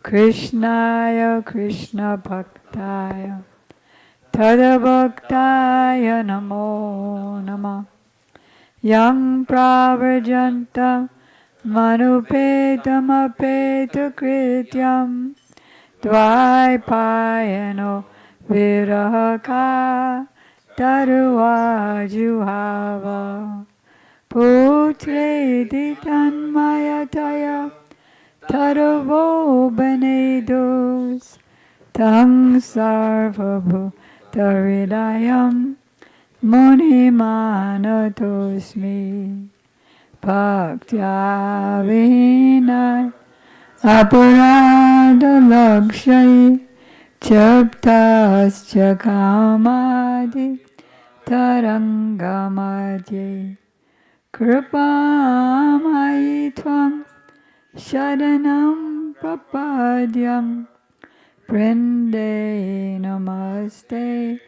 Krishnaya Krishna Bhaktaya Tadabhaktaya Namo Namah Yang Pravrajanta Manupetam Apeta Krityam Dvaipayano Virahaka Taruva Juhava Putre Tanmayataya Taravo Benedos Tang Sarvabhutaridayam Munimanatosmi Bhaktya Vinay Aparada Lakshay Chaptascha Kamadi Tarangamadye Kripamai Twam Sharanam Prapadyam Prinde Namaste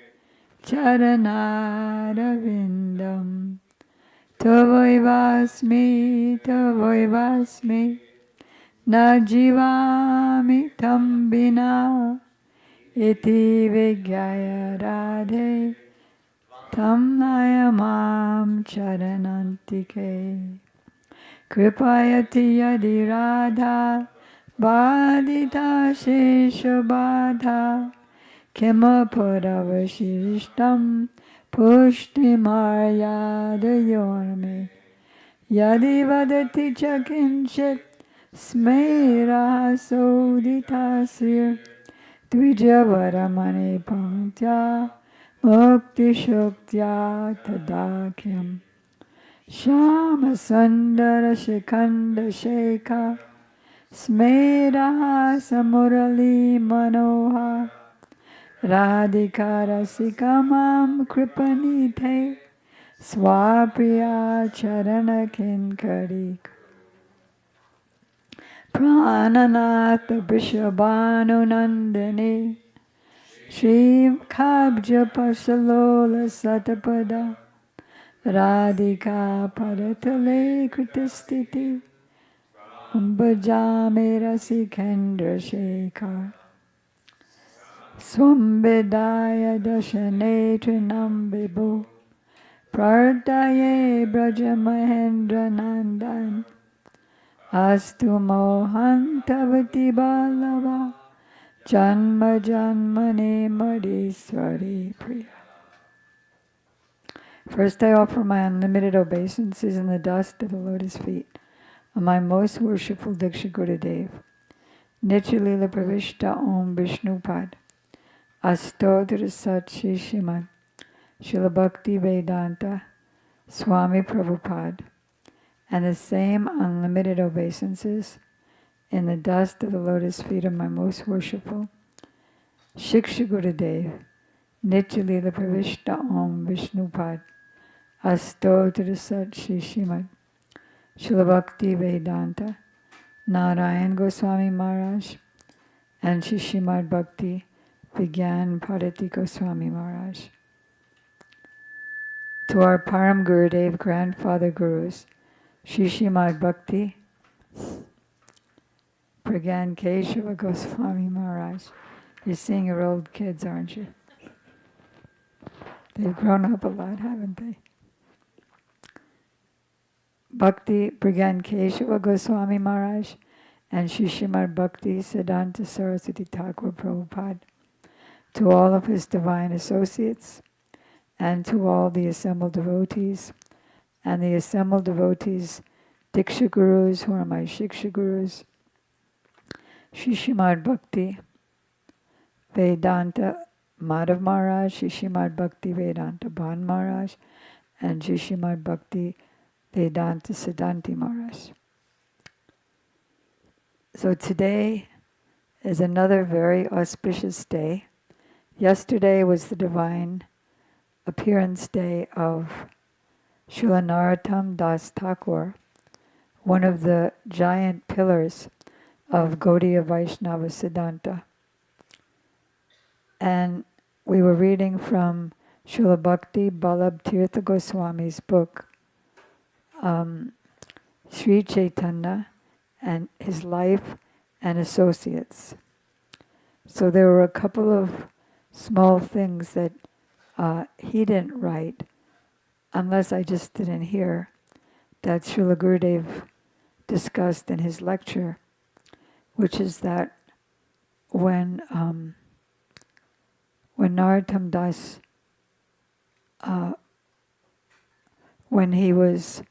Charanaravindam Tavoivasmi Tavoivasmi Najivami Tambina Iti Vigyaya Radhe Tam Nayamam Charanantike Kripayati Yadi Radha Badita Sheshabadha Kimapuravashishtam Pushtimaryadayorme Yadi Vadati Chakinchit Smera Soditasir Dvijavaramani Panktya Mukti Shuktya Tadakyam Shama Sundara Shikanda Shekha Smera Samurali Manoha Radhikara Sikamam Kripanite Swapriya Charana Kinkarik Prananatha Vrishabhanu Nandini Shri Kabja Pasalola Satapada Radhika Padatale Kritistiti Bhajame Rasikendra Shekhar Swambedaya Dashane Trinam Vibhu Prartaye Braja Mahendra Nandan Astu Mohantavati Balava Janma Janmane Madhiswari Priya. First I offer my unlimited obeisances in the dust of the lotus feet of my most worshipful Diksha Gurudev, Nityalila Pravishta Om Vishnupad, Astotra Sat Shri Srimad Srila Bhakti Vedanta Swami Prabhupada, and the same unlimited obeisances in the dust of the lotus feet of my most worshipful Shiksha Gurudev, Nityalila Pravishta Om Vishnupad, Astotra Sat Shri Srimad Srila Bhakti Vedanta Narayan Goswami Maharaj, and Shri Srimad Bhakti Vigyan Bharati Goswami Maharaj. To our Param Gurudev, grandfather gurus, Shri Srimad Bhakti Pragyan Keshava Goswami Maharaj. You're seeing your old kids, aren't you? They've grown up a lot, haven't they? Bhakti Pragyan Keshava Goswami Maharaj and Shri Srimad Bhakti Siddhanta Saraswati Thakur Prabhupada. To all of his divine associates, and to all the assembled devotees, and the assembled devotees, Diksha Gurus, who are my Shiksha Gurus, Shri Srimad Bhakti Vedanta Madhav Maharaj, Shri Srimad Bhakti Vedanta Bhan Maharaj, and Shri Srimad Bhakti Vedanta Siddhanti Maharaj. So today is another very auspicious day. Yesterday was the divine appearance day of Srila Narottam Das Thakur, one of the giant pillars of Gaudiya Vaishnava Siddhanta. And we were reading from Srila Bhakti Ballabh Tirtha Goswami's book, Sri Chaitanya and his life and associates. So there were a couple of small things that he didn't write, unless I just didn't hear, that Srila Gurudev discussed in his lecture, which is that when Narottam Das, when he was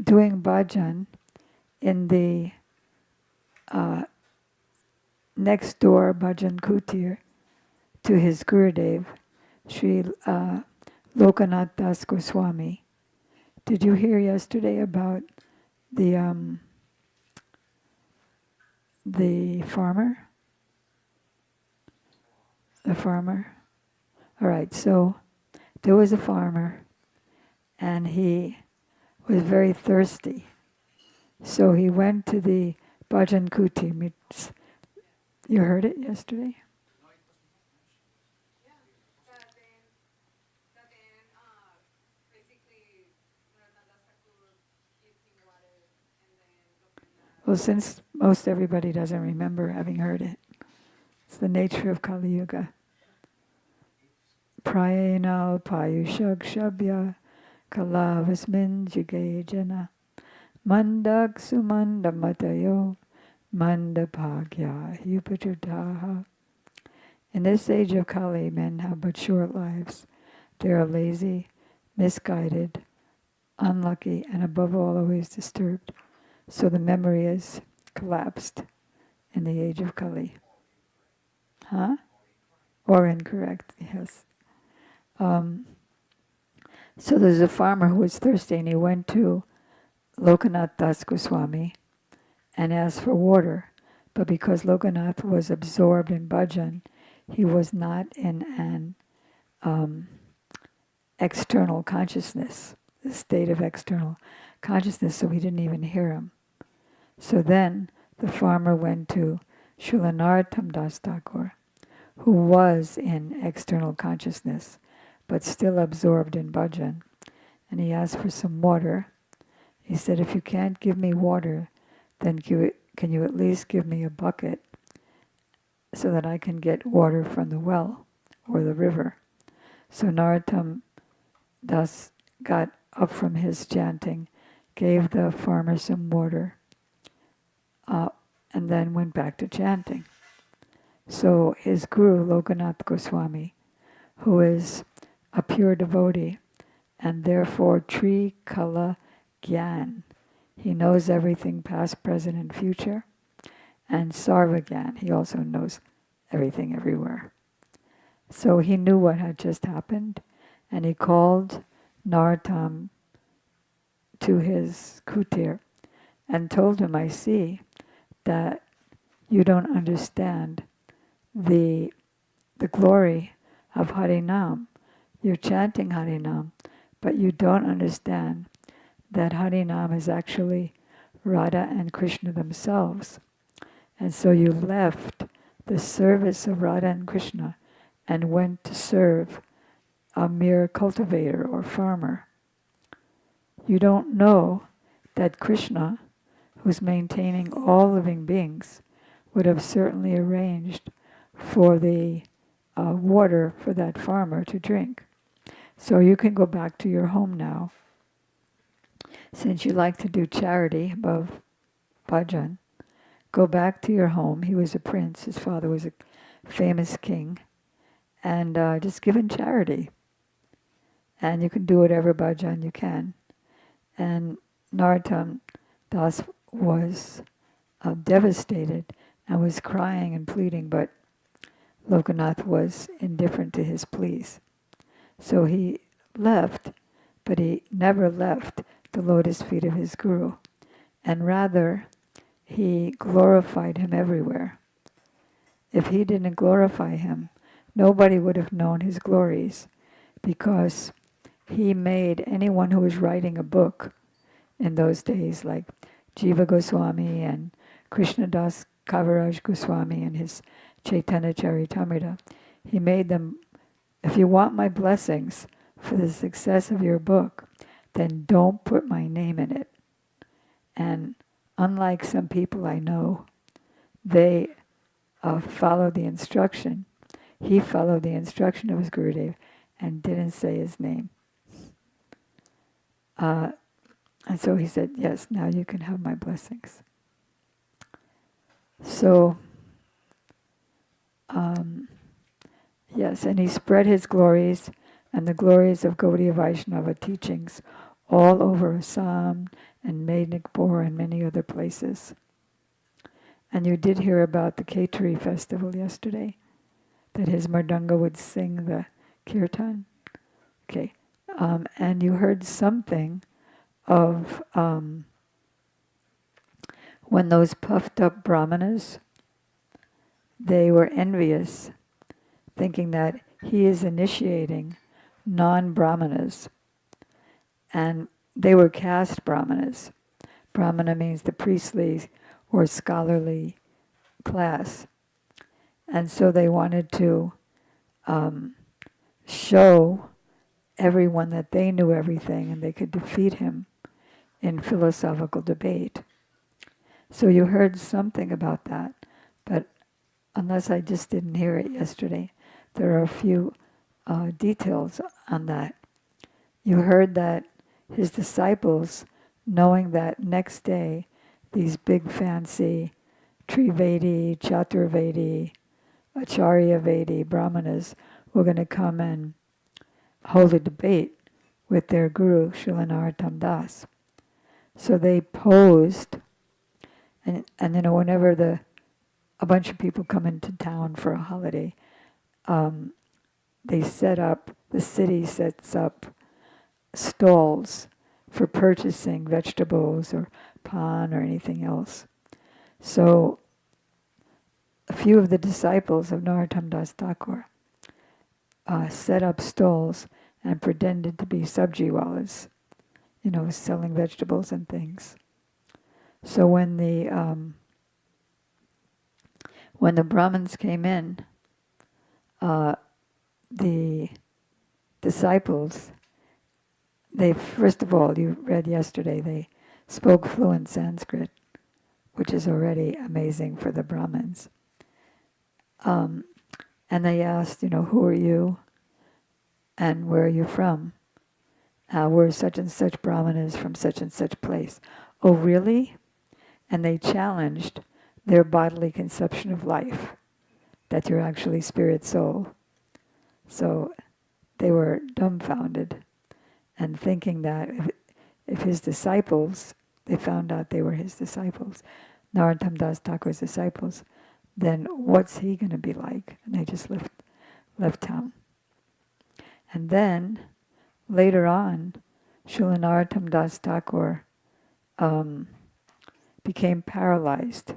doing bhajan in the next door bhajan kutir to his Gurudev, Sri Lokanath Das Goswami. Did you hear yesterday about the farmer? The farmer? All right, so there was a farmer, and he was very thirsty. So he went to the bhajan kuti. You heard it yesterday? Well, since most everybody doesn't remember having heard it, it's the nature of Kali Yuga. Prayena payushag shabya kalavasmin juge jana mandak sumanda matayo manda bhagya upachutaha. In this age of Kali, men have but short lives. They are lazy, misguided, unlucky, and above all, always disturbed. So the memory is collapsed in the age of Kali. Huh? Or incorrect, yes. So there's a farmer who was thirsty, and he went to Lokanath Das Goswami and asked for water. But because Lokanath was absorbed in bhajan, he was not in an external consciousness, the state of external consciousness, so he didn't even hear him. So then the farmer went to Srila Narottam Das Thakur, who was in external consciousness, but still absorbed in bhajan. And he asked for some water. He said, if you can't give me water, then can you at least give me a bucket so that I can get water from the well or the river? So Narottam Das got up from his chanting, gave the farmer some water, and then went back to chanting. So his guru, Lokanath Goswami, who is a pure devotee, and therefore Tri Kala Gyan, he knows everything past, present, and future, and Sarva Gyan, he also knows everything everywhere. So he knew what had just happened, and he called Narottam to his kutir and told him, I see that you don't understand the glory of Harinam. You're chanting Harinam, but you don't understand that Harinam is actually Radha and Krishna themselves. And so you left the service of Radha and Krishna and went to serve a mere cultivator or farmer. You don't know that Krishna, who's maintaining all living beings, would have certainly arranged for the water for that farmer to drink. So you can go back to your home now. Since you like to do charity above bhajan, go back to your home. He was a prince. His father was a famous king. And just give in charity. And you can do whatever bhajan you can. And Narottam Das was devastated and was crying and pleading, but Lokanath was indifferent to his pleas. So he left, but he never left the lotus feet of his guru. And rather, he glorified him everywhere. If he didn't glorify him, nobody would have known his glories, because he made anyone who was writing a book in those days, like Jiva Goswami and Krishnadas Kaviraj Goswami and his Chaitanya Charitamrita, he made them, if you want my blessings for the success of your book, then don't put my name in it. And unlike some people I know they followed the instruction. He followed the instruction of his Gurudev and didn't say his name. And so he said, yes, now you can have my blessings. So, yes, and he spread his glories and the glories of Gaudiya Vaishnava teachings all over Assam and Medinipur and many other places. And you did hear about the Khetri festival yesterday, that his mardanga would sing the kirtan. Okay, and you heard something of when those puffed up brahmanas, they were envious, thinking that he is initiating non-brahmanas, and they were caste brahmanas. Brahmana means the priestly or scholarly class. And so they wanted to show everyone that they knew everything and they could defeat him in philosophical debate. So you heard something about that, but unless I just didn't hear it yesterday, there are a few details on that. You heard that his disciples, knowing that next day these big fancy Trivedi, Chaturvedi, Acharya Vedi Brahmanas were going to come and hold a debate with their guru, Srila Narottam Das. So they posed, and whenever a bunch of people come into town for a holiday, they set up, the city sets up stalls for purchasing vegetables or pan or anything else. So a few of the disciples of Narottam Das Thakur set up stalls and pretended to be sabjiwalas, selling vegetables and things. So when the Brahmins came in, the disciples, they, first of all, you read yesterday, they spoke fluent Sanskrit, which is already amazing for the Brahmins. And they asked, who are you and where are you from? We're such and such Brahmanas from such and such place. Oh, really? And they challenged their bodily conception of life, that you're actually spirit soul. So they were dumbfounded and thinking that if his disciples, they found out they were his disciples, Narottam Das Thakur's disciples, then what's he going to be like? And they just left town. And then, later on, Srila Narottam Das Thakur became paralyzed.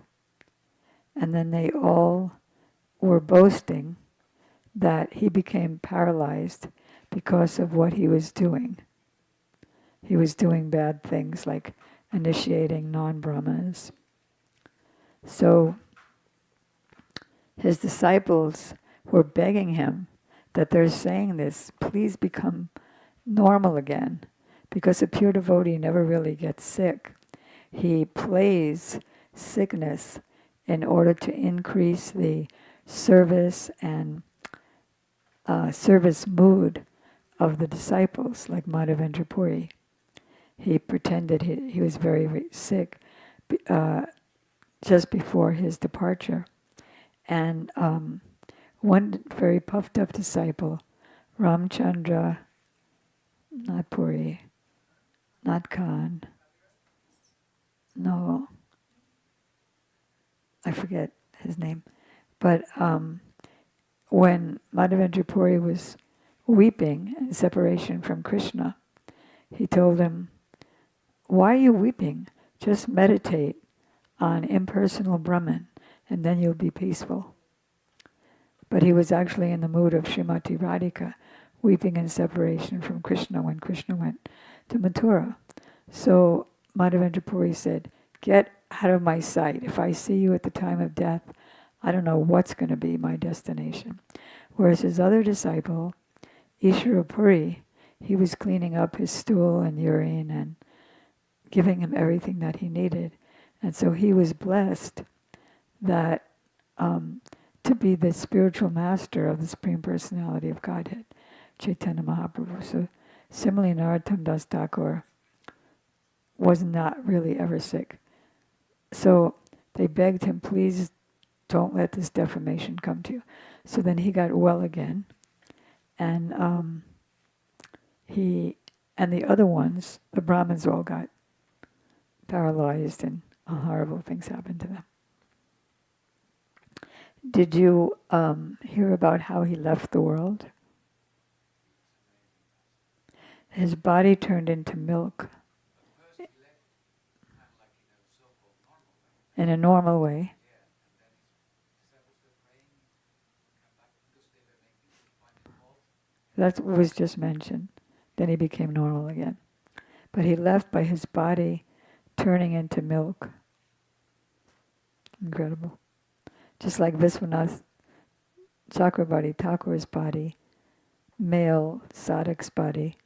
And then they all were boasting that he became paralyzed because of what he was doing. He was doing bad things like initiating non-Brahmanas. So his disciples were begging him that they're saying this, please become normal again, because a pure devotee never really gets sick. He plays sickness in order to increase the service and service mood of the disciples, like Madhavendra Puri. He pretended he was very, very sick just before his departure. And one very puffed up disciple, Ramchandra, not Puri, not Khan, no, I forget his name, but when Madhavendra Puri was weeping in separation from Krishna, he told him, why are you weeping? Just meditate on impersonal Brahman and then you'll be peaceful. But he was actually in the mood of Srimati Radhika, weeping in separation from Krishna when Krishna went to Mathura. So Madhavendra Puri said, get out of my sight. If I see you at the time of death, I don't know what's going to be my destination. Whereas his other disciple, Ishvara Puri, he was cleaning up his stool and urine and giving him everything that he needed. And so he was blessed that to be the spiritual master of the Supreme Personality of Godhead, Chaitanya Mahaprabhu. So similarly, Narottam Das Thakur was not really ever sick. So they begged him, please don't let this deformation come to you. So then he got well again, and he and the other ones, the Brahmins, all got paralyzed, and horrible things happened to them. Did you hear about how he left the world? His body turned into milk in a normal way. That was just mentioned. Then he became normal again. But he left by his body turning into milk. Incredible. Just like Viswanath Chakrabarti Thakur's body, male sadhak's body,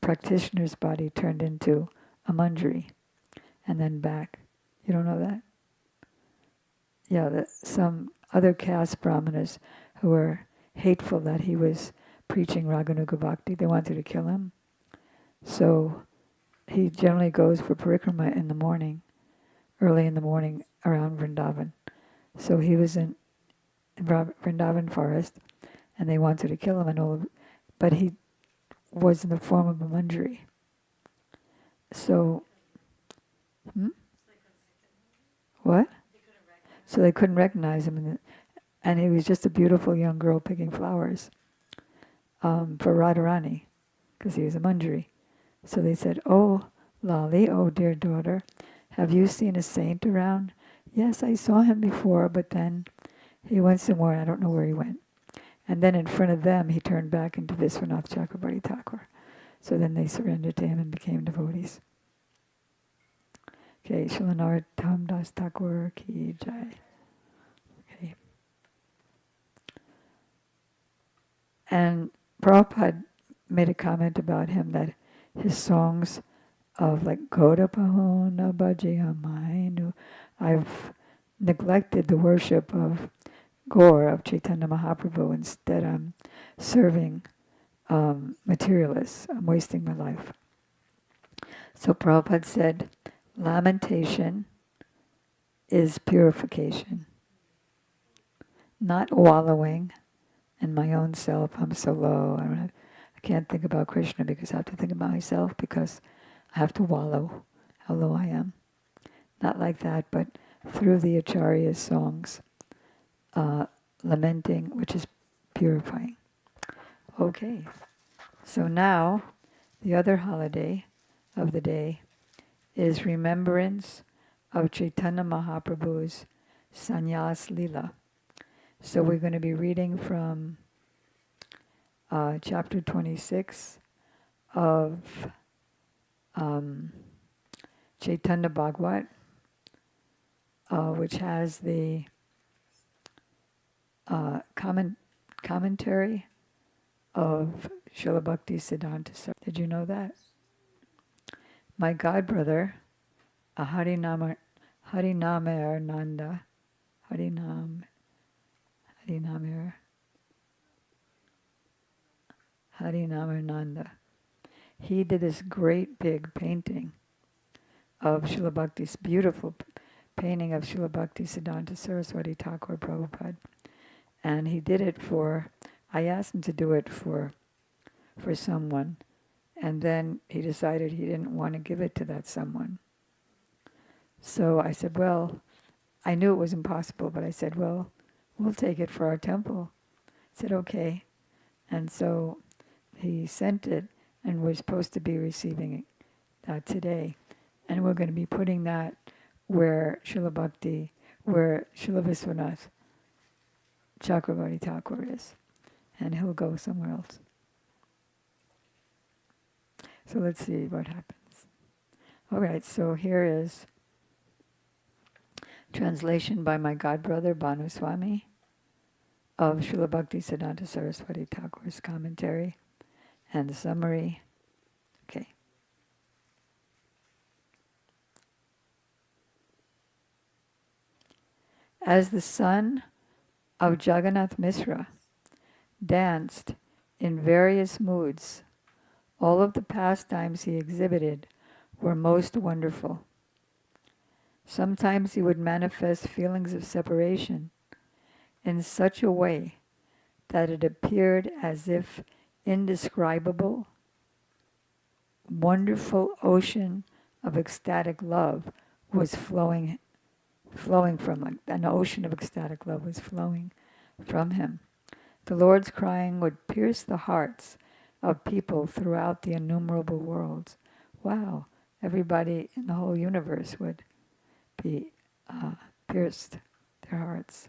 practitioner's body turned into a manjari and then back. You don't know that? Yeah, some other caste brahmanas who were hateful that he was preaching Raganuga Bhakti, they wanted to kill him. So he generally goes for parikrama in the morning, early in the morning around Vrindavan. So he was in Vrindavan forest, and they wanted to kill him, and all, but he was in the form of a manjari. So, what? So they couldn't recognize him, and he was just a beautiful young girl picking flowers for Radharani, because he was a manjari. So they said, "Oh, Lali, oh dear daughter, have you seen a saint around?" "Yes, I saw him before, but then he went somewhere, I don't know where he went." And then in front of them, he turned back into Viswanath Chakrabarti Thakur. So then they surrendered to him and became devotees. Okay, Srila Narottam Das Thakur ki jai. Okay. And Prabhupada made a comment about him that his songs of like Goda Pahona Bhajiya Mainu, I've neglected the worship of Gaur, of Chaitanya Mahaprabhu. Instead, I'm serving materialists. I'm wasting my life. So Prabhupada said, lamentation is purification. Not wallowing in my own self. I'm so low. I can't think about Krishna because I have to think about myself because I have to wallow how low I am. Not like that, but through the Acharya's songs, lamenting, which is purifying. Okay, so now the other holiday of the day is remembrance of Chaitanya Mahaprabhu's Sannyas Leela. So we're going to be reading from chapter 26 of Chaitanya Bhagavat, which has the commentary of Srila Bhakti Siddhanta Saraswati. Did you know that? My godbrother, Harinamer Nanda, Harinamer Nanda, he did this great big painting of Srila Bhakti's beautiful painting of Srila Bhakti Siddhanta Saraswati Thakur Prabhupada. And he did it I asked him to do it for someone, and then he decided he didn't want to give it to that someone. So I said, well, I knew it was impossible, but I said, well, we'll take it for our temple. He said, okay. And so he sent it, and we're supposed to be receiving that today. And we're going to be putting that where Srila Viswanath Chakrabarti Thakur is. And he'll go somewhere else. So let's see what happens. All right, so here is translation by my godbrother Bhanu Swami of Srila Bhakti Siddhanta Saraswati Thakur's commentary and the summary. Okay. As the son of Jagannath Mishra danced in various moods, all of the pastimes he exhibited were most wonderful. Sometimes he would manifest feelings of separation in such a way that it appeared as if indescribable, wonderful ocean of ecstatic love was flowing from him. An ocean of ecstatic love was flowing from him. The Lord's crying would pierce the hearts of people throughout the innumerable worlds. Wow, everybody in the whole universe would be pierced, their hearts.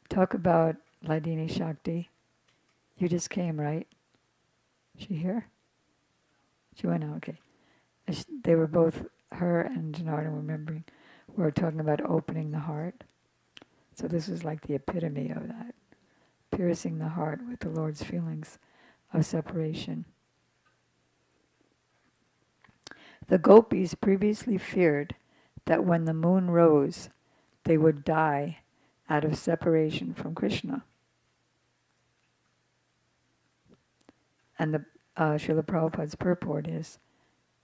Talk about Hladini Shakti. You just came, right? She here? She went out, okay. They were both, her and Janardhan, remembering, were talking about opening the heart. So this is like the epitome of that, piercing the heart with the Lord's feelings of separation. The gopis previously feared that when the moon rose, they would die out of separation from Krishna. And the Srila Prabhupada's purport is,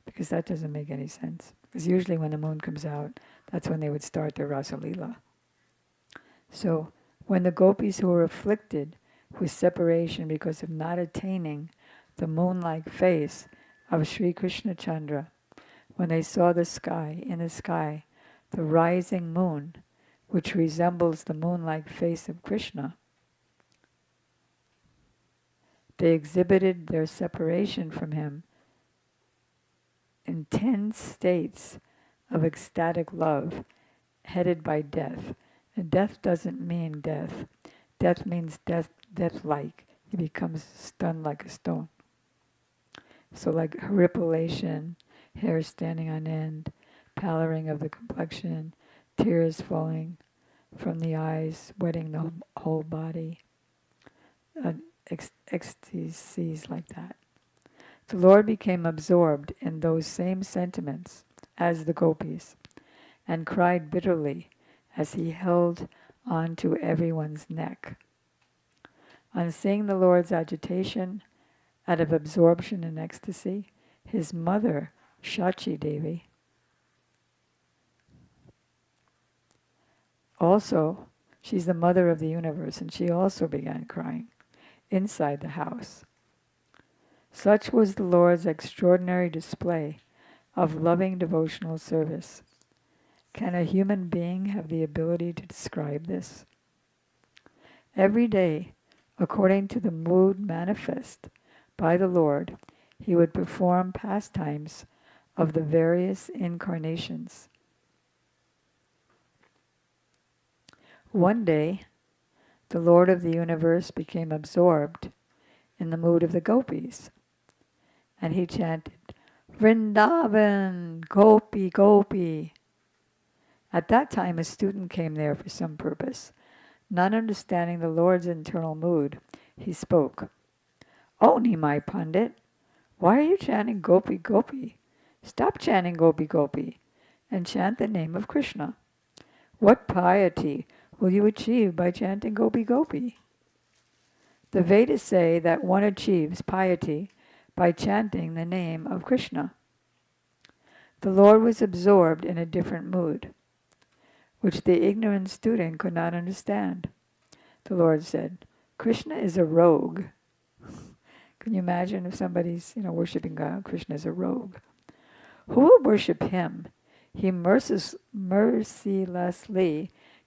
because that doesn't make any sense. Because usually when the moon comes out, that's when they would start their Rasa Leela. So when the gopis who were afflicted with separation because of not attaining the moon-like face of Sri Krishna Chandra, when they saw the sky, the rising moon, which resembles the moon-like face of Krishna, they exhibited their separation from him in 10 states of ecstatic love, headed by death. And death doesn't mean death. Death means death-like. He becomes stunned like a stone. So like horripilation, hair standing on end, palloring of the complexion, tears falling from the eyes, wetting the whole body, ecstasies like that. The Lord became absorbed in those same sentiments as the gopis and cried bitterly as he held on to everyone's neck. On seeing the Lord's agitation out of absorption and ecstasy, his mother, Shachi Devi, also, she's the mother of the universe, and she also began crying inside the house. Such was the Lord's extraordinary display of loving devotional service. Can a human being have the ability to describe this? Every day, according to the mood manifest by the Lord, he would perform pastimes of the various incarnations. One day, the Lord of the universe became absorbed in the mood of the gopis, and he chanted, Vrindavan, Gopi, Gopi. At that time, a student came there for some purpose. Not understanding the Lord's internal mood, he spoke. Oh, Nimai Pandit, why are you chanting Gopi, Gopi? Stop chanting Gopi, Gopi, and chant the name of Krishna. What piety will you achieve by chanting Gopi, Gopi? The Vedas say that one achieves piety by chanting the name of Krishna. The Lord was absorbed in a different mood, which the ignorant student could not understand. The Lord said, Krishna is a rogue. Can you imagine if somebody's, worshiping God, Krishna is a rogue? Who will worship him? He mercilessly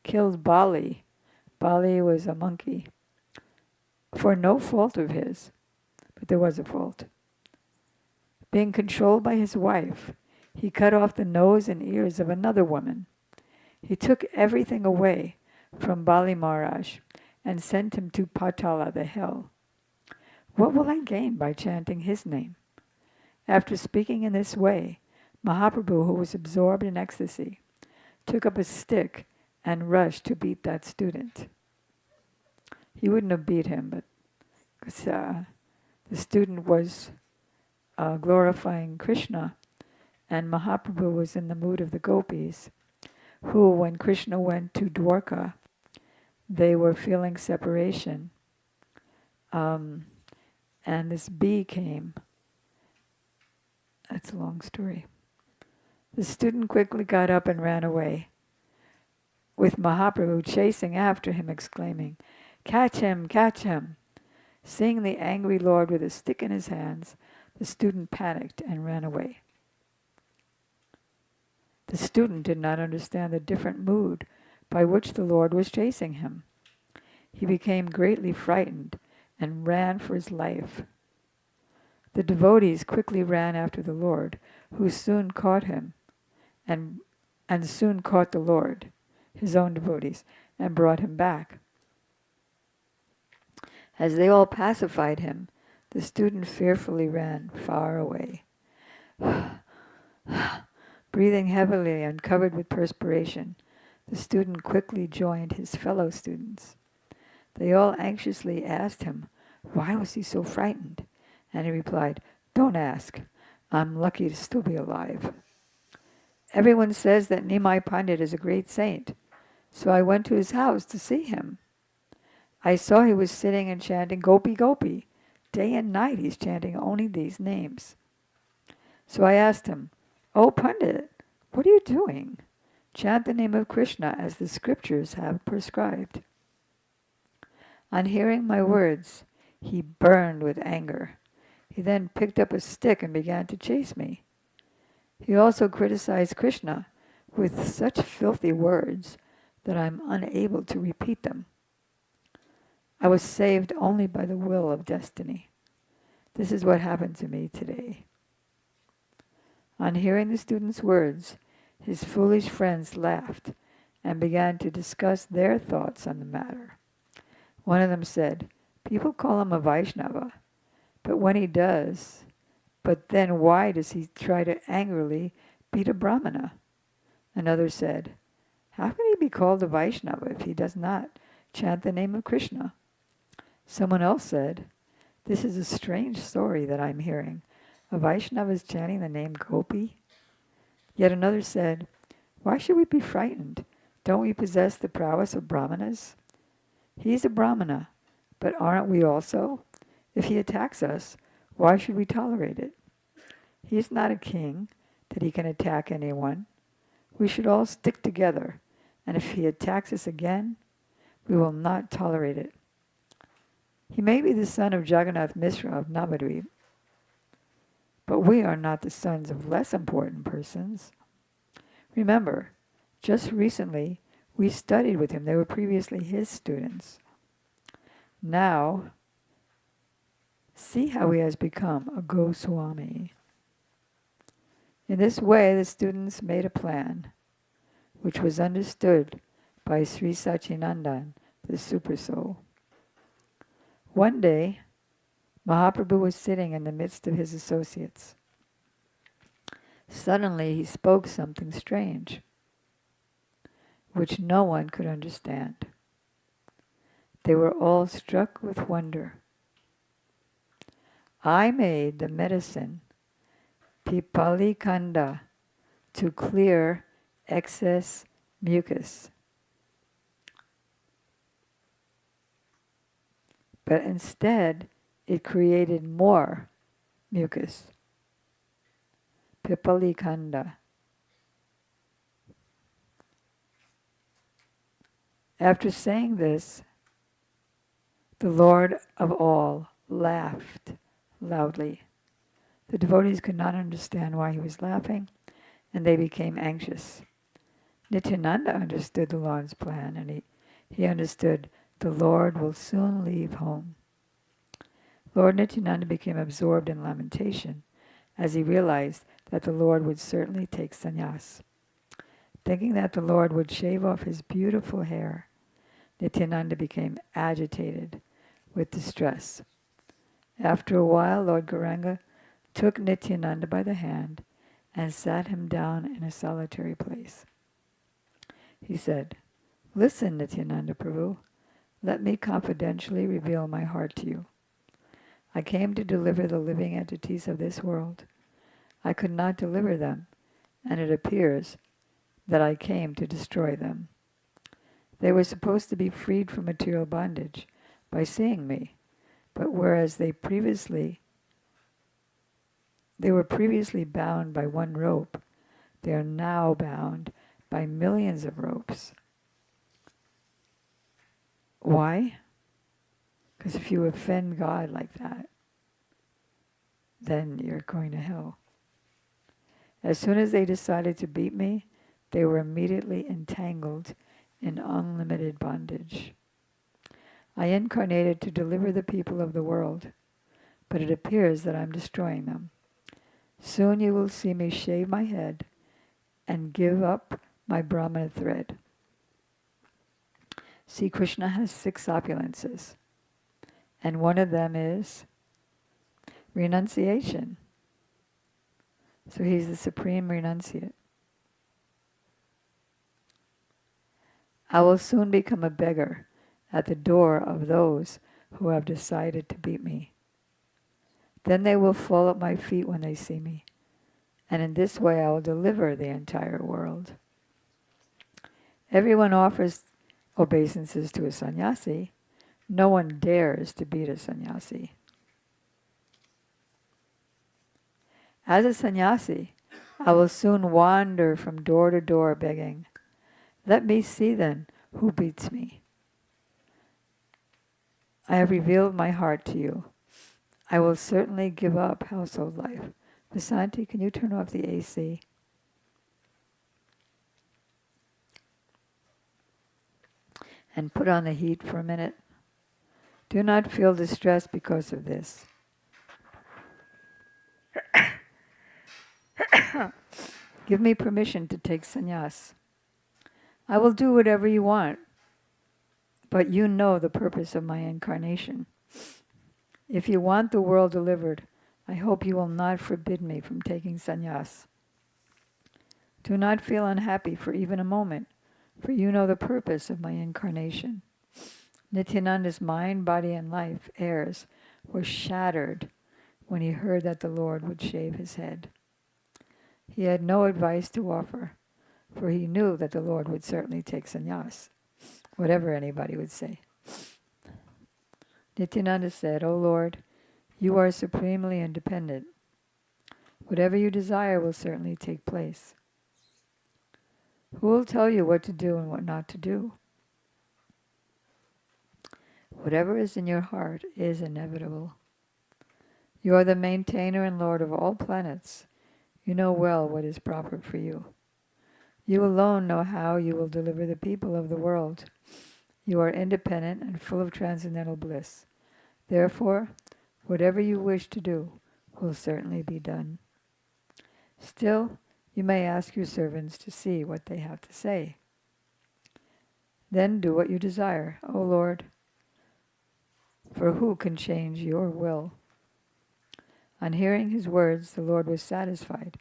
killed Bali. Bali was a monkey, for no fault of his, but there was a fault. Being controlled by his wife, he cut off the nose and ears of another woman. He took everything away from Bali Maharaj and sent him to Patala, the hell. What will I gain by chanting his name? After speaking in this way, Mahaprabhu, who was absorbed in ecstasy, took up a stick and rushed to beat that student. He wouldn't have beat him, but because the student was glorifying Krishna, and Mahaprabhu was in the mood of the gopis, who, when Krishna went to Dwarka, they were feeling separation. And this bee came. That's a long story. The student quickly got up and ran away, with Mahaprabhu chasing after him, exclaiming, "Catch him, catch him!" Seeing the angry Lord with a stick in his hands, the student panicked and ran away. The student did not understand the different mood by which the Lord was chasing him. He became greatly frightened and ran for his life. The devotees quickly ran after the Lord, who soon caught him, and soon caught the Lord, his own devotees, and brought him back. As they all pacified him, the student fearfully ran far away. Breathing heavily and covered with perspiration, the student quickly joined his fellow students. They all anxiously asked him, why was he so frightened? And he replied, "Don't ask. I'm lucky to still be alive. Everyone says that Nimai Pandit is a great saint, so I went to his house to see him. I saw he was sitting and chanting Gopi Gopi. Day and night he's chanting only these names. So I asked him, 'Oh Pandit, what are you doing? Chant the name of Krishna as the scriptures have prescribed.' On hearing my words, he burned with anger. He then picked up a stick and began to chase me. He also criticized Krishna with such filthy words that I'm unable to repeat them. I was saved only by the will of destiny. This is what happened to me today." On hearing the student's words, his foolish friends laughed and began to discuss their thoughts on the matter. One of them said, "People call him a Vaishnava, but then why does he try to angrily beat a Brahmana?" Another said, "How can he be called a Vaishnava if he does not chant the name of Krishna?" Someone else said, "This is a strange story that I'm hearing. A Vaishnava is chanting the name Gopi?" Yet another said, "Why should we be frightened? Don't we possess the prowess of Brahmanas? He's a Brahmana, but aren't we also? If he attacks us, why should we tolerate it? He's not a king that he can attack anyone. We should all stick together, and if he attacks us again, we will not tolerate it. He may be the son of Jagannath Mishra of Navadvip, but we are not the sons of less important persons. Remember, just recently we studied with him. They were previously his students. Now, see how he has become a Goswami." In this way, the students made a plan, which was understood by Sri Sachinandan, the Super Soul. One day, Mahaprabhu was sitting in the midst of his associates. Suddenly he spoke something strange, which no one could understand. They were all struck with wonder. "I made the medicine Pipalikanda to clear excess mucus. But instead, it created more mucus." Pipalikanda. After saying this, the Lord of all laughed loudly. The devotees could not understand why he was laughing, and they became anxious. Nityananda understood the Lord's plan, and he understood the Lord will soon leave home. Lord Nityananda became absorbed in lamentation as he realized that the Lord would certainly take sannyas. Thinking that the Lord would shave off his beautiful hair, Nityananda became agitated with distress. After a while, Lord Gauranga took Nityananda by the hand and sat him down in a solitary place. He said, "Listen, Nityananda Prabhu, let me confidentially reveal my heart to you. I came to deliver the living entities of this world. I could not deliver them, and it appears that I came to destroy them. They were supposed to be freed from material bondage by seeing me, but whereas they were previously bound by one rope, they are now bound by millions of ropes. Why? Because if you offend God like that, then you're going to hell. As soon as they decided to beat me, they were immediately entangled in unlimited bondage. I incarnated to deliver the people of the world, but it appears that I'm destroying them. Soon you will see me shave my head and give up my Brahmana thread. See, Krishna has 6 opulences, and one of them is renunciation. So he's the supreme renunciate. I will soon become a beggar at the door of those who have decided to beat me. Then they will fall at my feet when they see me, and in this way I will deliver the entire world. Everyone offers obeisances to a sannyasi. No one dares to beat a sannyasi. As a sannyasi, I will soon wander from door to door begging, "Let me see then who beats me. I have revealed my heart to you. I will certainly give up household life." Vasanti, can you turn off the AC? And put on the heat for a minute. Do not feel distressed because of this. Give me permission to take sannyas. I will do whatever you want, but you know the purpose of my incarnation. If you want the world delivered, I hope you will not forbid me from taking sannyas. Do not feel unhappy for even a moment, for you know the purpose of my incarnation. Nityananda's mind, body, and life airs were shattered when he heard that the Lord would shave his head. He had no advice to offer, for he knew that the Lord would certainly take sannyas, whatever anybody would say. Nityananda said, "O Lord, you are supremely independent. Whatever you desire will certainly take place. Who will tell you what to do and what not to do? Whatever is in your heart is inevitable. You are the maintainer and Lord of all planets. You know well what is proper for you. You alone know how you will deliver the people of the world. You are independent and full of transcendental bliss. Therefore, whatever you wish to do will certainly be done. Still, you may ask your servants to see what they have to say. Then do what you desire, O Lord, for who can change your will?" On hearing his words, the Lord was satisfied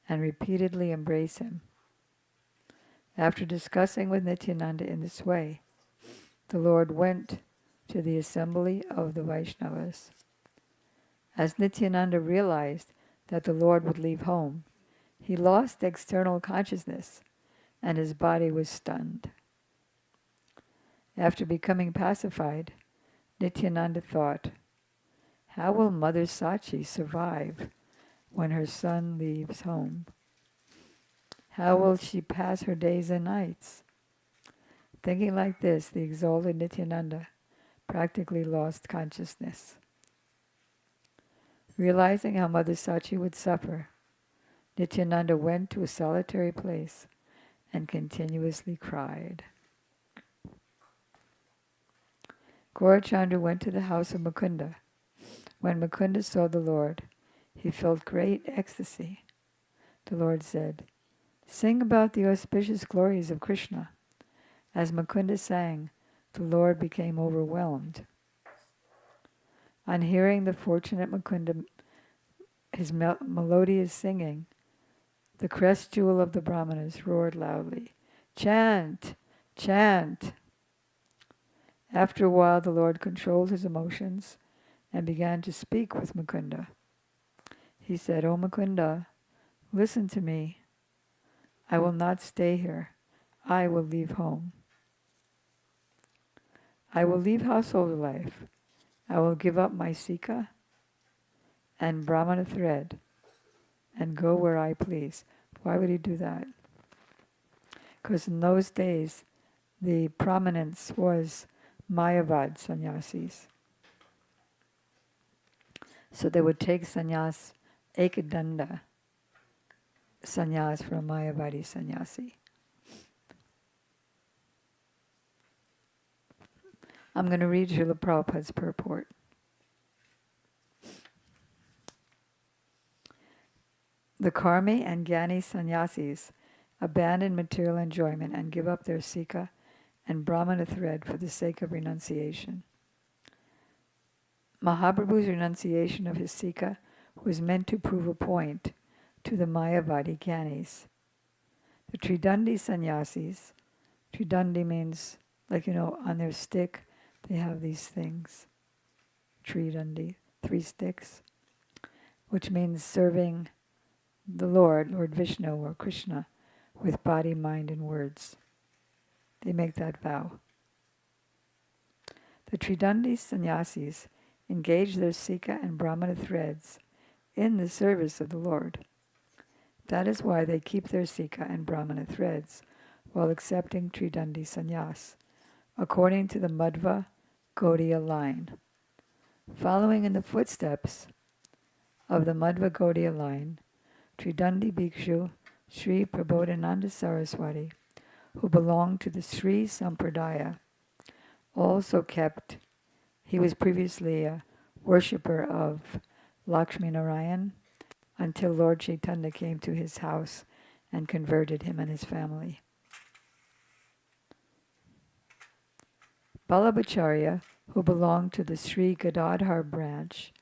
and repeatedly embraced him. After discussing with Nityananda in this way, the Lord went to the assembly of the Vaishnavas. As Nityananda realized that the Lord would leave home, he lost external consciousness and his body was stunned. After becoming pacified, Nityananda thought, "How will Mother Sachi survive when her son leaves home? How will she pass her days and nights?" Thinking like this, the exalted Nityananda practically lost consciousness. Realizing how Mother Sachi would suffer, Nityananda went to a solitary place and continuously cried. Gaurachandra went to the house of Mukunda. When Mukunda saw the Lord, he felt great ecstasy. The Lord said, "Sing about the auspicious glories of Krishna." As Mukunda sang, the Lord became overwhelmed. On hearing the fortunate Mukunda, his melodious singing, the crest jewel of the Brahmanas roared loudly, "Chant! Chant!" After a while, the Lord controlled his emotions and began to speak with Mukunda. He said, "O Mukunda, listen to me. I will not stay here. I will leave home. I will leave household life. I will give up my Sika and Brahmana thread and go where I please. Why would he do that? Because in those days, the prominence was Mayavad sannyasis. So they would take sannyas, ekadanda sannyas from Mayavadi sannyasi. I'm going to read Srila Prabhupada's purport. The karmi and jnani sannyasis abandon material enjoyment and give up their Sika and Brahmana thread for the sake of renunciation. Mahaprabhu's renunciation of his Sika was meant to prove a point to the Mayavadi Jnanis. The Tridandi sannyasis, Tridandi means, on their stick, they have these things. Tridandi, 3 sticks, which means serving the Lord Vishnu or Krishna, with body, mind, and words. They make that vow. The Tridandi sannyasis engage their Sika and Brahmana threads in the service of the Lord. That is why they keep their Sika and Brahmana threads while accepting Tridandi sannyas, according to the Madhva Gaudiya line. Following in the footsteps of the Madhva Gaudiya line, Tridandi Bhikshu Sri Prabodhananda Saraswati, who belonged to the Sri Sampradaya, also kept. He was previously a worshipper of Lakshmi Narayan until Lord Chaitanya came to his house and converted him and his family. Ballabhacharya, who belonged to the Sri Gadadhar branch,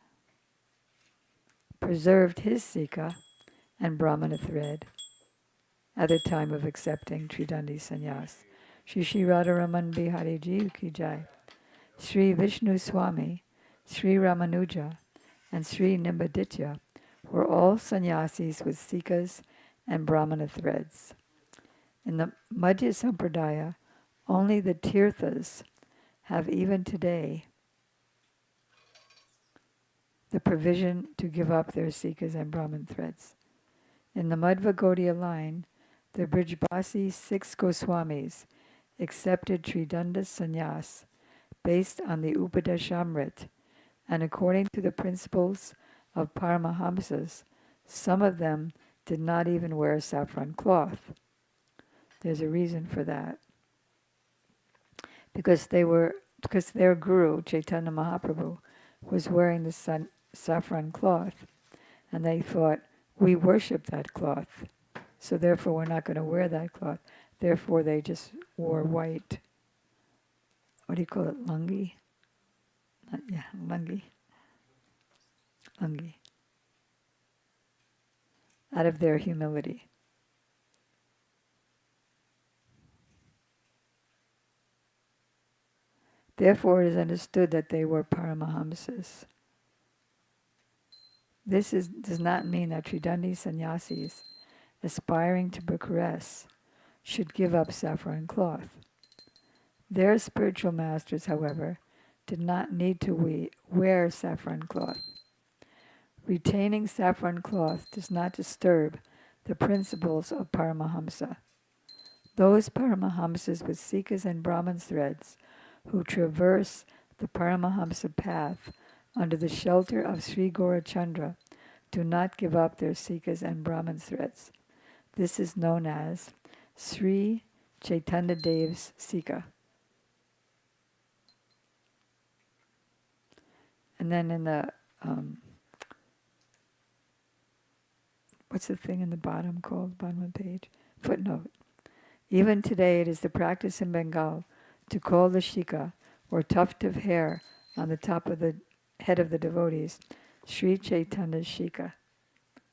preserved his Sika and Brahmana thread at the time of accepting Tridandi sannyas. Shri Shri Radharaman Bihari Ji Ki Jai. Sri Vishnu Swami, Sri Ramanuja, and Sri Nimbaditya were all sannyasis with Sikas and Brahmana threads. In the Madhya Sampradaya, only the Tirthas have even today the provision to give up their Sikas and Brahman threads. In the Madhva Gaudiya line, the Brijbasi 6 Goswamis accepted Tridanda sannyas based on the Upadeshamrit, and according to the principles of Paramahamsas, some of them did not even wear saffron cloth. There's a reason for that. Because their guru, Chaitanya Mahaprabhu, was wearing the saffron cloth, and they thought, we worship that cloth, so therefore we're not going to wear that cloth. Therefore they just wore white, what do you call it, lungi? Lungi. Lungi. Out of their humility. Therefore it is understood that they were Paramahamsas. This does not mean that Tridandi sannyasis aspiring to progress should give up saffron cloth. Their spiritual masters, however, did not need to wear saffron cloth. Retaining saffron cloth does not disturb the principles of Paramahamsa. Those Paramahamsas with Sikas and Brahman threads who traverse the Paramahamsa path under the shelter of Sri Gaurachandra do not give up their Sikas and Brahman threads. This is known as Sri Chaitanya Dev's Sika. And then in the, what's the thing in the bottom called, bottom of the page? Footnote. Even today it is the practice in Bengal to call the shika, or tuft of hair on the top of the head of the devotees, Sri Chaitanya Shika.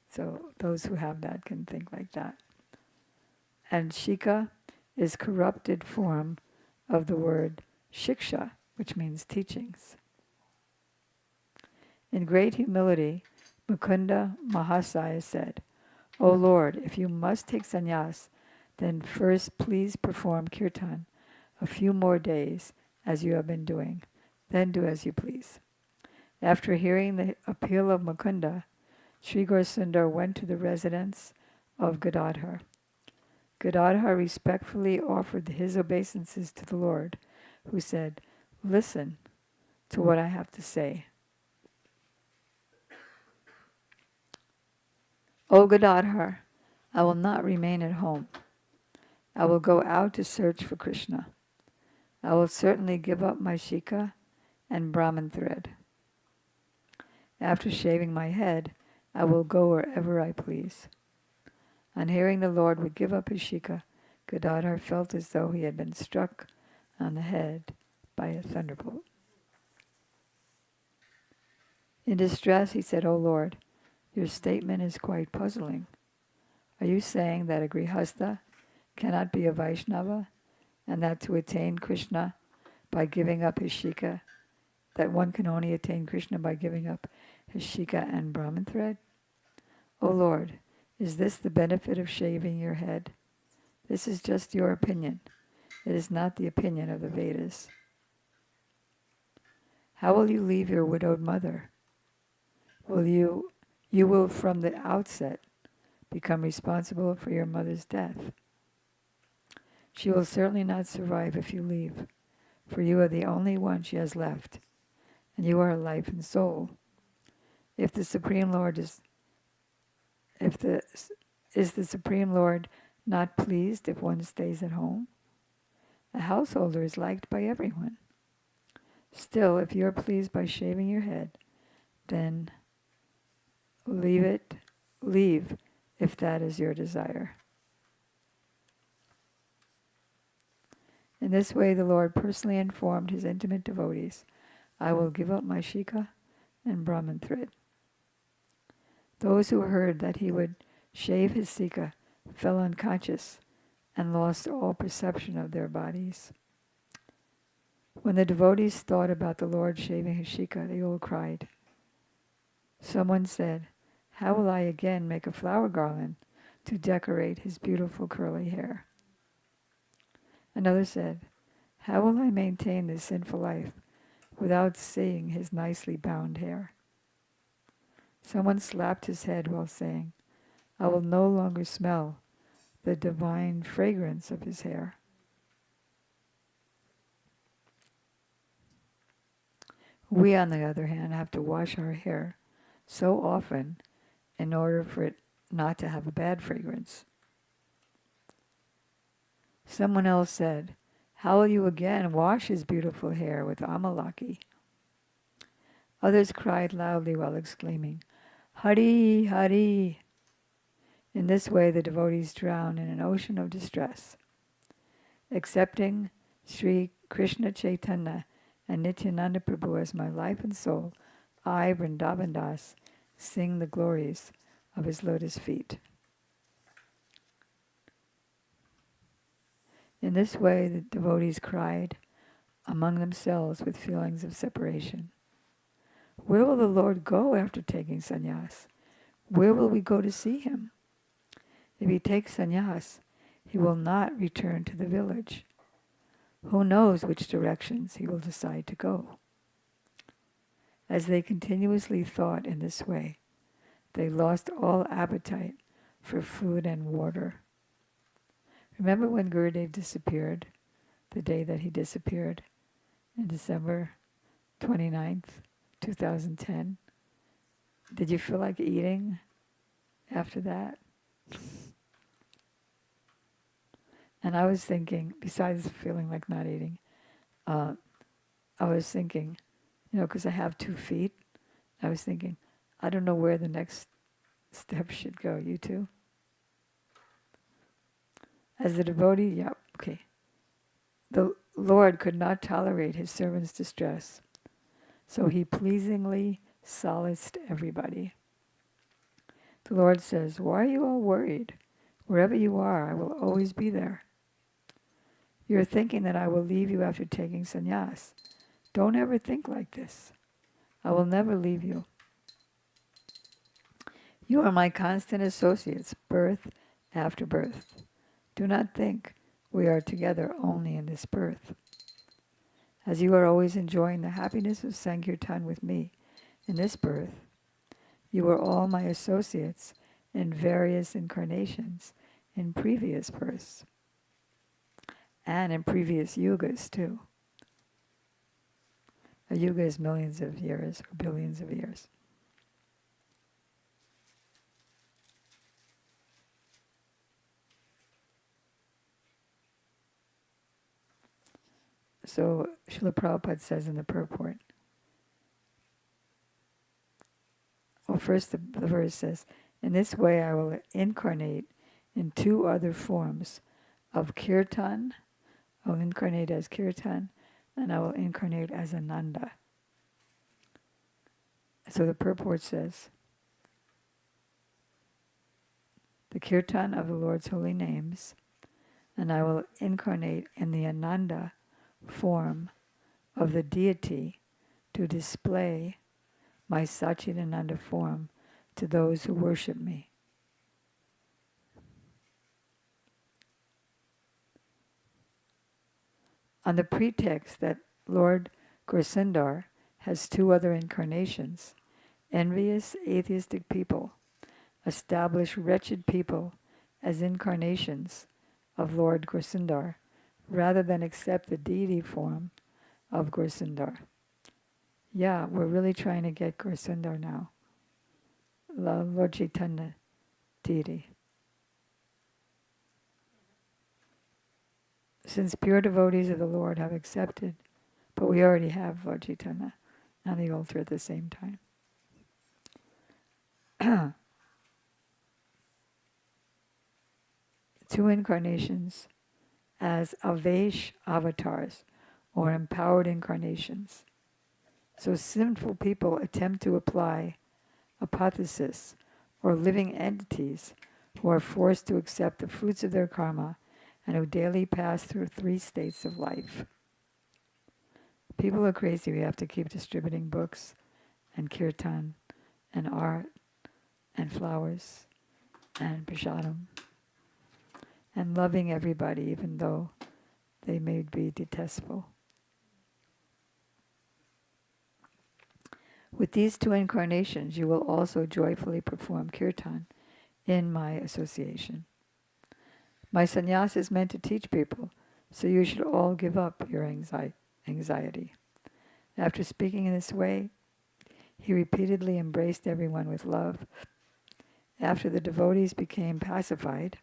So those who have that can think like that. And shika is corrupted form of the word shiksha, which means teachings. In great humility, Mukunda Mahasaya said, O Lord, if you must take sannyas, Then first please perform kirtan a few more days as you have been doing. Then do as you please. After hearing the appeal of Mukunda, Sri Gaurasundar went to the residence of Gadadhar. Gadadhar respectfully offered his obeisances to the Lord, who said, "Listen to what I have to say. O Gadadhar, I will not remain at home. I will go out to search for Krishna. I will certainly give up my shika and Brahman thread. After shaving my head, I will go wherever I please." On hearing the Lord would give up his shika, Gadadhar felt as though he had been struck on the head by a thunderbolt. In distress, he said, "O Lord, your statement is quite puzzling. Are you saying that a Grihastha cannot be a Vaishnava, and that to attain Krishna by giving up his shika, that one can only attain Krishna by giving up his shika and Brahman thread? O Lord, is this the benefit of shaving your head? This is just your opinion. It is not the opinion of the Vedas. How will you leave your widowed mother? You will from the outset become responsible for your mother's death. She will certainly not survive if you leave, for you are the only one she has left, and you are her life and soul. If the Supreme Lord is the Supreme Lord not pleased if one stays at home? A householder is liked by everyone. Still, if you are pleased by shaving your head, then leave if that is your desire." In this way, the Lord personally informed his intimate devotees, "I will give up my shika and Brahman thread." Those who heard that he would shave his shika fell unconscious and lost all perception of their bodies. When the devotees thought about the Lord shaving his shika, they all cried. Someone said, "How will I again make a flower garland to decorate his beautiful curly hair?" Another said, "How will I maintain this sinful life without seeing his nicely bound hair?" Someone slapped his head while saying, "I will no longer smell the divine fragrance of his hair." We, on the other hand, have to wash our hair so often in order for it not to have a bad fragrance. Someone else said, "How will you again wash his beautiful hair with amalaki?" Others cried loudly while exclaiming, "Hari, Hari!" In this way, the devotees drown in an ocean of distress. Accepting Sri Krishna Chaitanya and Nityananda Prabhu as my life and soul, I, Vrindavan Das, sing the glories of his lotus feet. In this way, the devotees cried among themselves with feelings of separation. Where will the Lord go after taking sannyas? Where will we go to see him? If he takes sannyas, he will not return to the village. Who knows which directions he will decide to go? As they continuously thought in this way, they lost all appetite for food and water. Remember when Gurudev disappeared, the day that he disappeared, in December 29th, 2010? Did you feel like eating after that? And I was thinking, besides feeling like not eating, I was thinking, because I have 2 feet, I was thinking, I don't know where the next step should go. You too? As the devotee, the Lord could not tolerate his servant's distress, so he pleasingly solaced everybody. The Lord says, "Why are you all worried? Wherever you are, I will always be there. You're thinking that I will leave you after taking sannyas. Don't ever think like this. I will never leave you. You are my constant associates, birth after birth. Do not think we are together only in this birth. As you are always enjoying the happiness of Sankirtan with me in this birth, you are all my associates in various incarnations in previous births and in previous yugas too. A yuga is millions of years or billions of years. So Srila Prabhupada says in the purport, well, first the verse says, in this way I will incarnate in two other forms of kirtan. I will incarnate as kirtan, and I will incarnate as Ananda. So the purport says, the kirtan of the Lord's holy names, and I will incarnate in the Ananda form of the deity to display my Satchidananda form to those who worship me. On the pretext that Lord Gorsindar has two other incarnations, envious atheistic people establish wretched people as incarnations of Lord Gorsindar rather than accept the deity form of Gorsindar. Yeah, we're really trying to get Gorsindar now. Lord Chaitanya deity. Since pure devotees of the Lord have accepted, but we already have Lord Chaitanya on the altar at the same time. Two incarnations as Avesh avatars, or empowered incarnations. So sinful people attempt to apply apotheosis, or living entities who are forced to accept the fruits of their karma and who daily pass through three states of life. People are crazy. We have to keep distributing books and kirtan and art and flowers and prasadam and loving everybody even though they may be detestable. With these two incarnations, you will also joyfully perform kirtan in my association. My sannyas is meant to teach people, so you should all give up your anxiety. After speaking in this way, he repeatedly embraced everyone with love. After the devotees became pacified,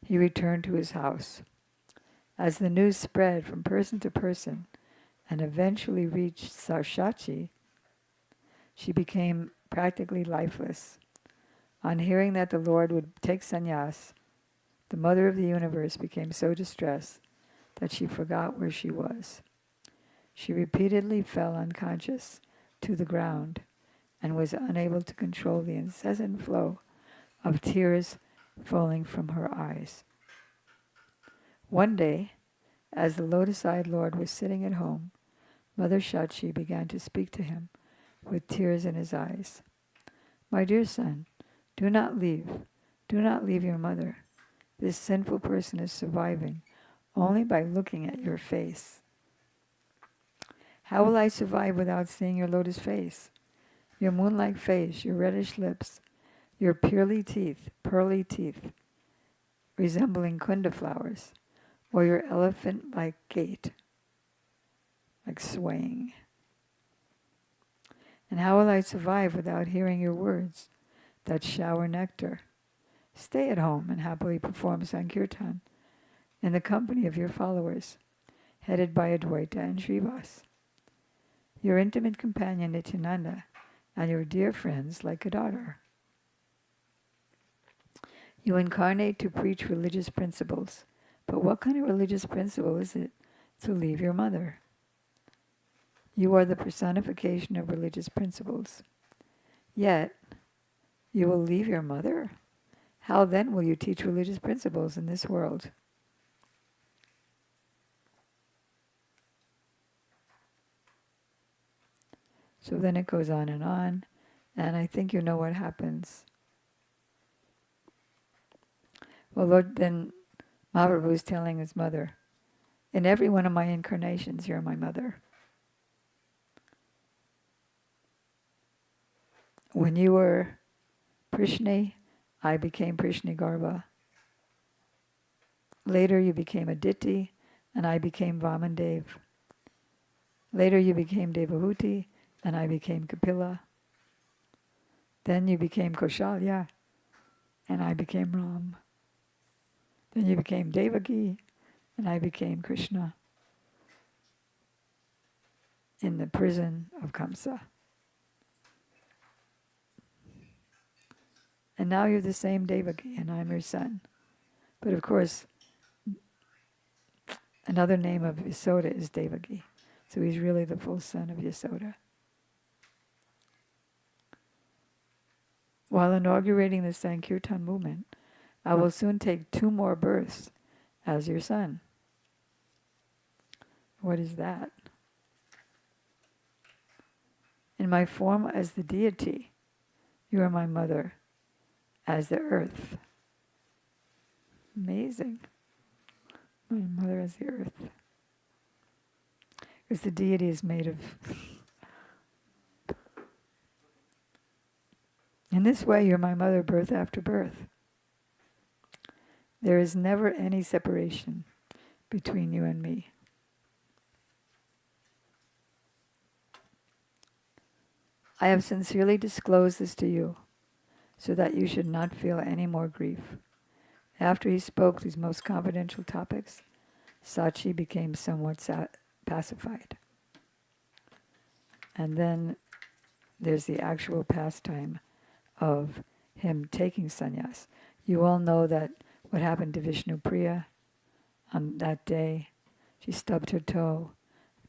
he returned to his house. As the news spread from person to person and eventually reached Sarshachi, she became practically lifeless. On hearing that the Lord would take sannyas, the mother of the universe became so distressed that she forgot where she was. She repeatedly fell unconscious to the ground and was unable to control the incessant flow of tears falling from her eyes. One day, as the lotus-eyed Lord was sitting at home, Mother Shachi began to speak to him with tears in his eyes. My dear son, do not leave. Do not leave your mother. This sinful person is surviving only by looking at your face. How will I survive without seeing your lotus face? Your moon-like face, your reddish lips, your pearly teeth, resembling kunda flowers, or your elephant-like gait, like swaying. And how will I survive without hearing your words that shower nectar? Stay at home and happily perform Sankirtan in the company of your followers, headed by Advaita and Srivas, your intimate companion Nityananda, and your dear friends like Gadadhar. You incarnate to preach religious principles, but what kind of religious principle is it to leave your mother? You are the personification of religious principles. Yet, you will leave your mother? How then will you teach religious principles in this world? So then it goes on, and I think you know what happens. Well, Lord, then Mahaprabhu is telling his mother, in every one of my incarnations, you're my mother. When you were Prishni, I became Prishni Garbha. Later you became Aditi, and I became Vamandev. Later you became Devahuti, and I became Kapila. Then you became Kaushalya, and I became Ram. Then you became Devaki, and I became Krishna in the prison of Kamsa. And now you're the same Devaki, and I'm your son. But of course, another name of Yasoda is Devaki. So he's really the full son of Yasoda. While inaugurating the Sankirtan movement, I will soon take 2 more births as your son. What is that? In my form as the deity, you are my mother as the earth. Amazing. My mother as the earth. Because the deity is made of... In this way, you're my mother birth after birth. There is never any separation between you and me. I have sincerely disclosed this to you so that you should not feel any more grief. After he spoke these most confidential topics, Sachi became somewhat pacified. And then there's the actual pastime of him taking sannyas. You all know that what happened to Vishnu Priya on that day. She stubbed her toe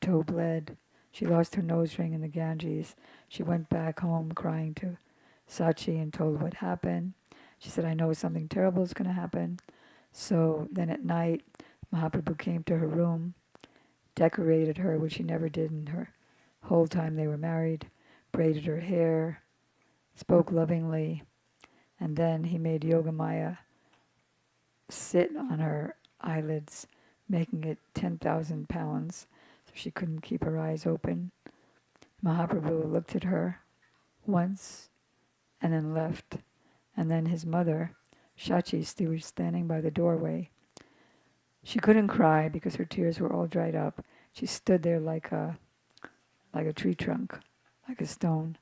bled. She lost her nose ring in the Ganges. She went back home crying to Sachi and told what happened. She said, I know something terrible is going to happen. So then at night, Mahaprabhu came to her room, decorated her, which he never did in her whole time they were married, braided her hair, spoke lovingly, and then he made Yogamaya sit on her eyelids, making it 10,000 pounds, so she couldn't keep her eyes open. Mahaprabhu looked at her once and then left. And then his mother, Shachi, was standing by the doorway. She couldn't cry because her tears were all dried up. She stood there like a tree trunk, like a stone.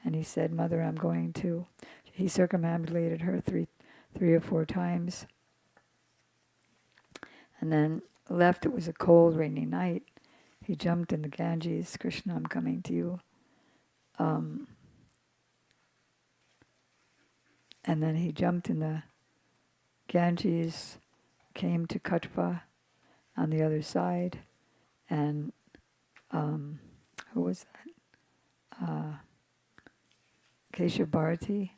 And he said, Mother, I'm going to. He circumambulated her three or four times. And then left. It was a cold, rainy night. He jumped in the Ganges. Krishna, I'm coming to you. And then he jumped in the Ganges, came to Katva on the other side, and who was that? Keshav Bharati?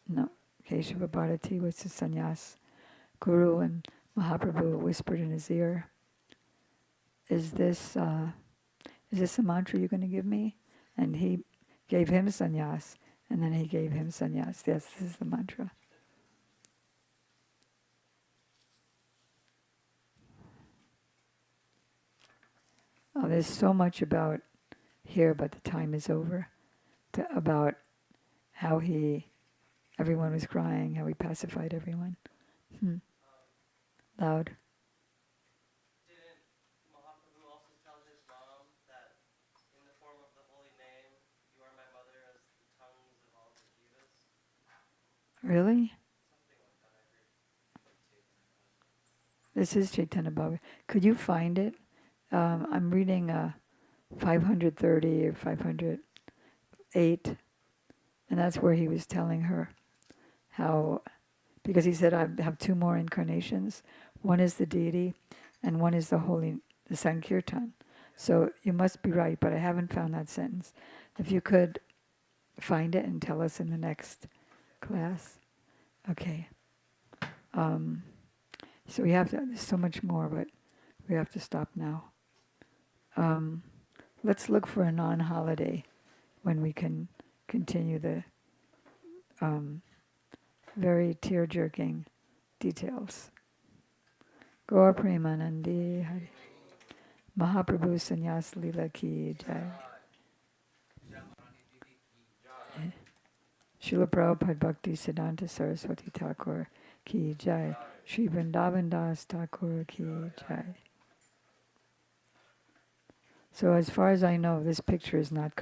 No, Keshav Bharati was the sannyas guru, and Mahaprabhu whispered in his ear, is this a mantra you're going to give me? And he gave him sannyas, and then he gave him sannyas. Yes, this is the mantra. Oh, there's so much about here, but the time is over. About how everyone was crying, how he pacified everyone. Loud. Didn't Mahaprabhu also tell his mom that in the form of the holy name, you are my mother as the tongues of all the jivas? Really? Something like that I heard. This is Chaitanya Bhagavat. Could you find it? I'm reading 530 or 508, and that's where he was telling her how, because he said, I have 2 more incarnations. One is the deity, and one is the Sankirtan. So you must be right, but I haven't found that sentence. If you could find it and tell us in the next class. Okay. So there's so much more, but we have to stop now. Let's look for a non-holiday when we can continue the very tear-jerking details. Gaur Premanandi Hari. Mahaprabhu Sannyas Leela Ki Jai. Srila Prabhupada Bhakti Siddhanta Saraswati Thakur Ki Jai. Sri Vrindavan Das Thakur Ki Jai. So as far as I know, this picture is not correct.